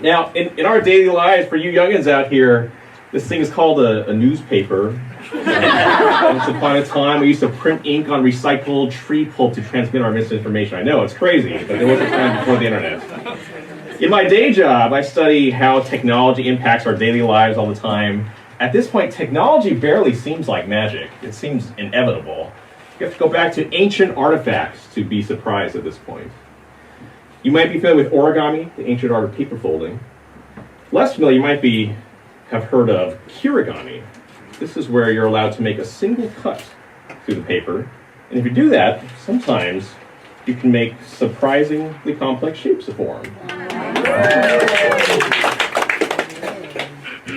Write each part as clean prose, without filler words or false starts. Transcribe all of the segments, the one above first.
Now, in our daily lives, for you youngins out here, this thing is called a newspaper. Once upon a time, we used to print ink on recycled tree pulp to transmit our misinformation. I know, it's crazy, but there was a time before the internet. In my day job, I study how technology impacts our daily lives all the time. At this point, technology barely seems like magic. It seems inevitable. You have to go back to ancient artifacts to be surprised at this point. You might be familiar with origami, the ancient art of paper folding. Less familiar, you might have heard of kirigami. This is where you're allowed to make a single cut through the paper. And if you do that, sometimes you can make surprisingly complex shapes of form.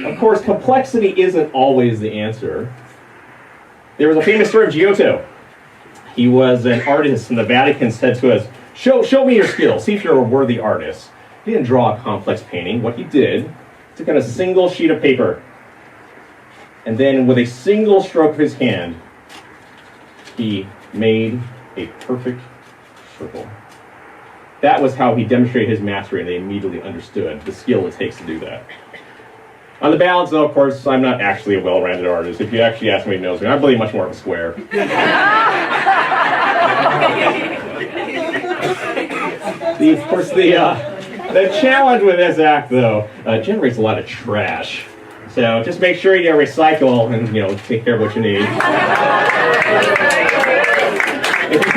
Of course, complexity isn't always the answer. There was a famous story of Giotto. He was an artist, and the Vatican said to us, show me your skill, see if you're a worthy artist. He didn't draw a complex painting. What he did, took out a single sheet of paper, and then with a single stroke of his hand, he made a perfect circle. That was how he demonstrated his mastery, and they immediately understood the skill it takes to do that. On the balance, though, of course, I'm not actually a well-rounded artist. If you actually ask me who knows me, I'm really much more of a square. Of course, the challenge with this act, though, generates a lot of trash. So just make sure you recycle and take care of what you need. If you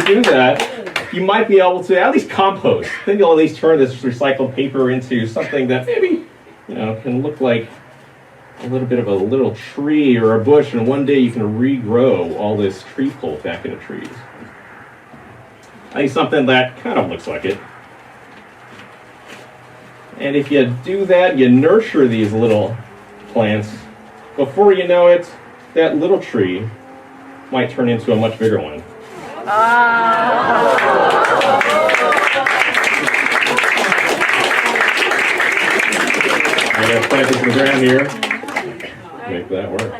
do that, you might be able to at least compost. Then you'll at least turn this recycled paper into something that maybe can look like a little bit of a little tree or a bush, and one day you can regrow all this tree pulp back into trees. I think something that kind of looks like it. And if you do that, you nurture these little plants, before you know it, that little tree might turn into a much bigger one. I'm going to plant this in the ground here. Make that work.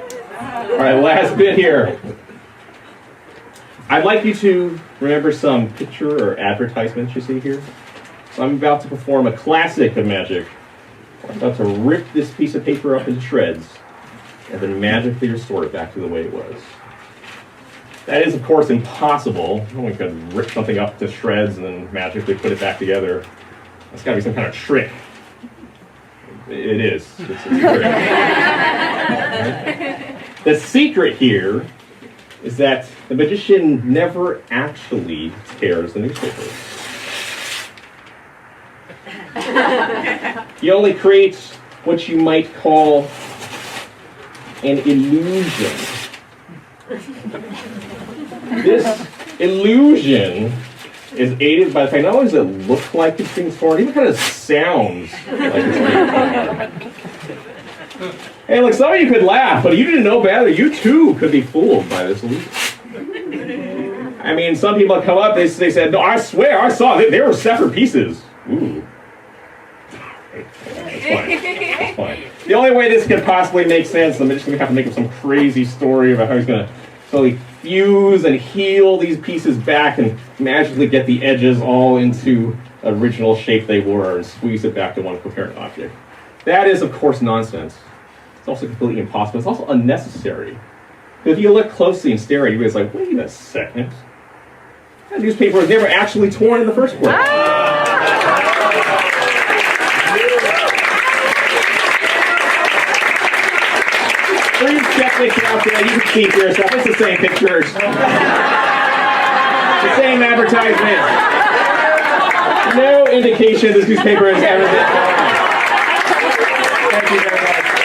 All right, last bit here. I'd like you to remember some picture or advertisements you see here. So I'm about to perform a classic of magic. I'm about to rip this piece of paper up into shreds and then magically restore it back to the way it was. That is, of course, impossible. No one could rip something up to shreds and then magically put it back together. That's got to be some kind of trick. It is. It's a trick. The secret here is that the magician never actually tears the newspaper. He only creates what you might call an illusion. This illusion is aided by the fact not only does it look like it's being torn, it even kind of sounds like it's being torn. Hey, look, some of you could laugh, but you didn't know better. You too could be fooled by this illusion. I mean, some people come up, they said, no, I swear, I saw it. They were separate pieces. Ooh. That's fine. That's fine. The only way this could possibly make sense, the magician's going to have to make up some crazy story about how he's going to slowly fuse and heal these pieces back and magically get the edges all into original shape they were and squeeze it back to one coherent object. That is, of course, nonsense. It's also completely impossible. It's also unnecessary. Because if you look closely and stare at it, it's like, wait a second. That newspaper was never actually torn in the first place. Please check this out there. You can see for yourself. It's the same pictures. The same advertisement. No indication this newspaper has ever been torn. Thank you very much.